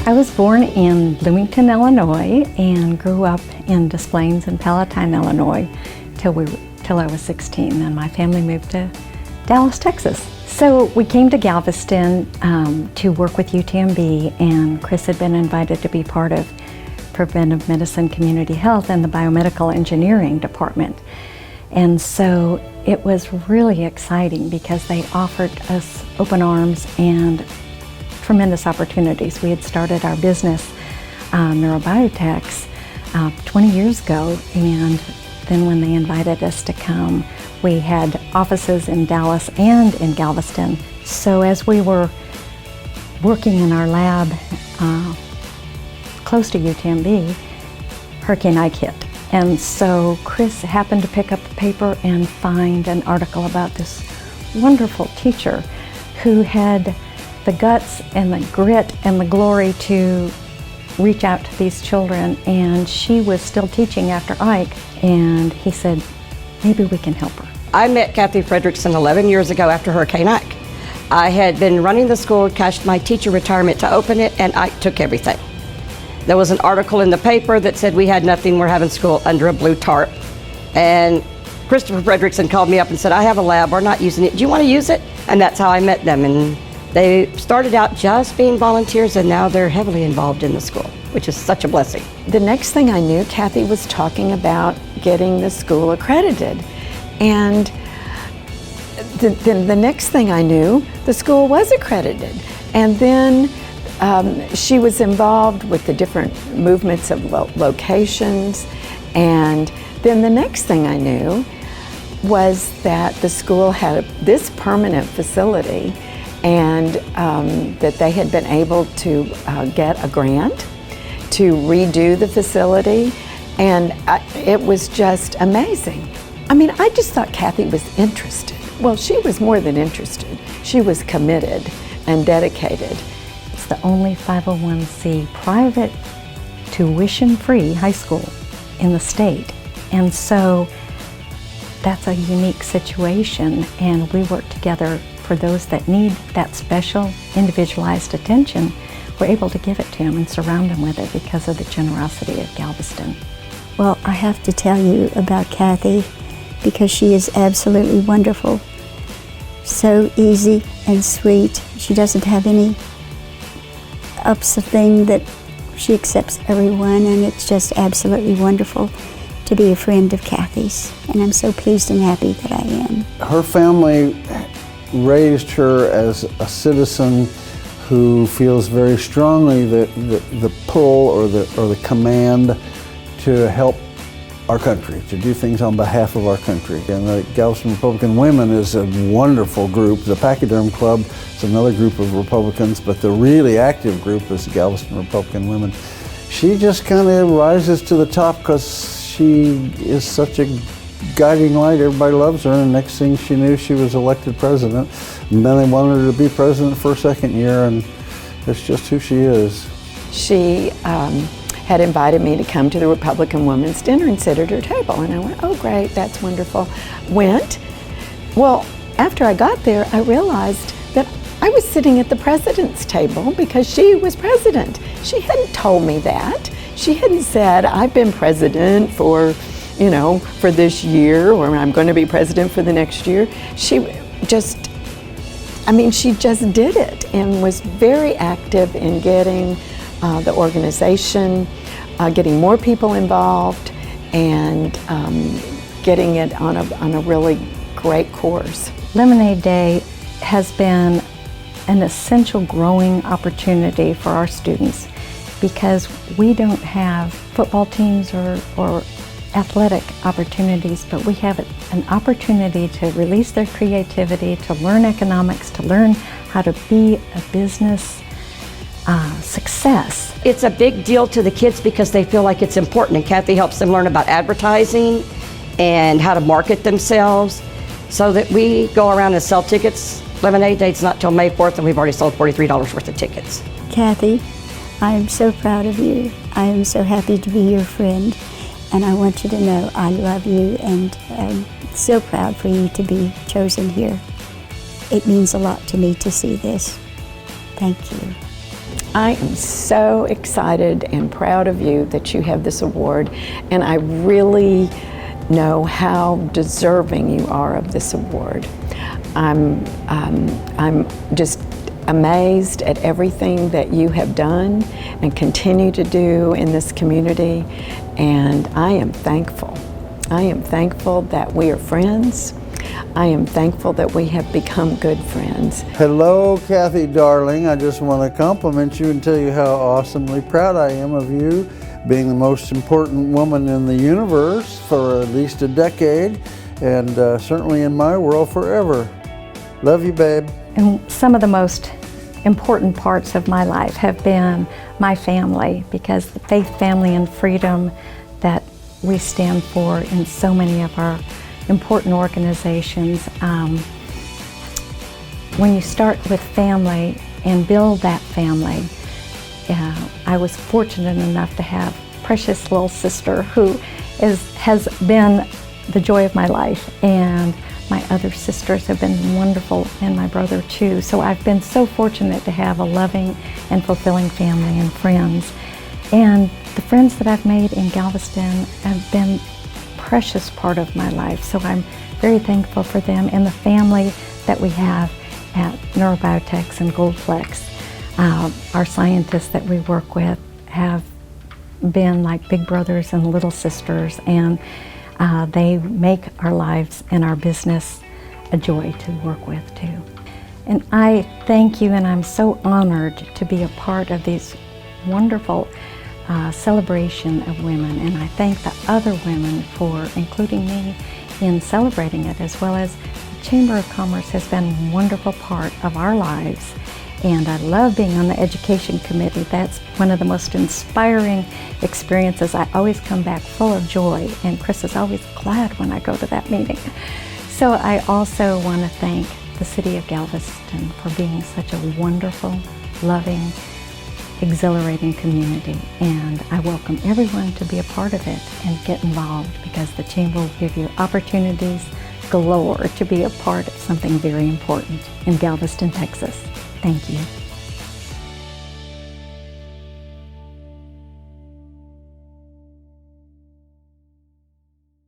I was born in Bloomington, Illinois, and grew up in Des Plaines and Palatine, Illinois, till I was 16. Then my family moved to Dallas, Texas. So we came to Galveston to work with UTMB, and Chris had been invited to be part of Preventive Medicine Community Health and the Biomedical Engineering Department. And so it was really exciting because they offered us open arms and tremendous opportunities. We had started our business, Neurobiotechs, 20 years ago, and then when they invited us to come, we had offices in Dallas and in Galveston. So as we were working in our lab close to UTMB, Hurricane Ike hit. And so Chris happened to pick up the paper and find an article about this wonderful teacher who had the guts and the grit and the glory to reach out to these children, and she was still teaching after Ike, and he said, maybe we can help her. I met Cathy Frederickson 11 years ago after Hurricane Ike. I had been running the school, cashed my teacher retirement to open it, and Ike took everything. There was an article in the paper that said we had nothing, we're having school under a blue tarp. And Christopher Frederickson called me up and said, I have a lab, we're not using it, do you want to use it? And that's how I met them. And they started out just being volunteers, and now they're heavily involved in the school, which is such a blessing. The next thing I knew, Cathy was talking about getting the school accredited. And then the next thing I knew, the school was accredited. And then she was involved with the different movements of locations. And then the next thing I knew was that the school had this permanent facility, and that they had been able to get a grant to redo the facility, and it was just amazing. I mean, I just thought Cathy was interested. Well, she was more than interested. She was committed and dedicated. It's the only 501c private tuition-free high school in the state, and so that's a unique situation, and we work together for those that need that special, individualized attention. We're able to give it to them and surround them with it because of the generosity of Galveston. Well, I have to tell you about Cathy because she is absolutely wonderful. So easy and sweet. She doesn't have any ups of thing that she accepts everyone, and it's just absolutely wonderful to be a friend of Cathy's. And I'm so pleased and happy that I am. Her family raised her as a citizen who feels very strongly that the pull or the command to help our country, to do things on behalf of our country. And the Galveston Republican Women is a wonderful group. The Pachyderm Club is another group of Republicans, but the really active group is the Galveston Republican Women. She just kind of rises to the top because she is such a guiding light. Everybody loves her, and next thing she knew, she was elected president. And then they wanted her to be president for a second year, and it's just who she is. She had invited me to come to the Republican Women's Dinner and sit at her table, and I went, oh great, that's wonderful. Went. Well, after I got there, I realized that I was sitting at the president's table because she was president. She hadn't told me that. She hadn't said, I've been president for this year, or I'm going to be president for the next year. She just did it and was very active in getting the organization, getting more people involved, and getting it on a really great course. Lemonade Day has been an essential growing opportunity for our students because we don't have football teams or athletic opportunities, but we have an opportunity to release their creativity, to learn economics, to learn how to be a business success. It's a big deal to the kids because they feel like it's important, and Cathy helps them learn about advertising and how to market themselves, so that we go around and sell tickets. Lemonade Day's not till May 4th, and we've already sold $43 worth of tickets. Cathy, I am so proud of you. I am so happy to be your friend, and I want you to know I love you, and I'm so proud for you to be chosen here. It means a lot to me to see this. Thank you. I am so excited and proud of you that you have this award, and I really know how deserving you are of this award. I'm just amazed at everything that you have done and continue to do in this community, and I am thankful. I am thankful that we are friends. I am thankful that we have become good friends. Hello, Cathy, darling. I just want to compliment you and tell you how awesomely proud I am of you being the most important woman in the universe for at least a decade, and certainly in my world forever. Love you, babe. And some of the most important parts of my life have been my family, because the faith, family, and freedom that we stand for in so many of our important organizations. When you start with family and build that family, I was fortunate enough to have a precious little sister who has been the joy of my life, and my other sisters have been wonderful, and my brother too. So I've been so fortunate to have a loving and fulfilling family and friends. And the friends that I've made in Galveston have been a precious part of my life. So I'm very thankful for them, and the family that we have at Neurobiotech and Goldflex. Our scientists that we work with have been like big brothers and little sisters, and they make our lives and our business a joy to work with too. And I thank you, and I'm so honored to be a part of these wonderful celebration of women, and I thank the other women for including me in celebrating it, as well as the Chamber of Commerce has been a wonderful part of our lives. And I love being on the Education Committee. That's one of the most inspiring experiences. I always come back full of joy, and Chris is always glad when I go to that meeting. So I also want to thank the City of Galveston for being such a wonderful, loving, exhilarating community. And I welcome everyone to be a part of it and get involved, because the Chamber will give you opportunities galore to be a part of something very important in Galveston, Texas. Thank you.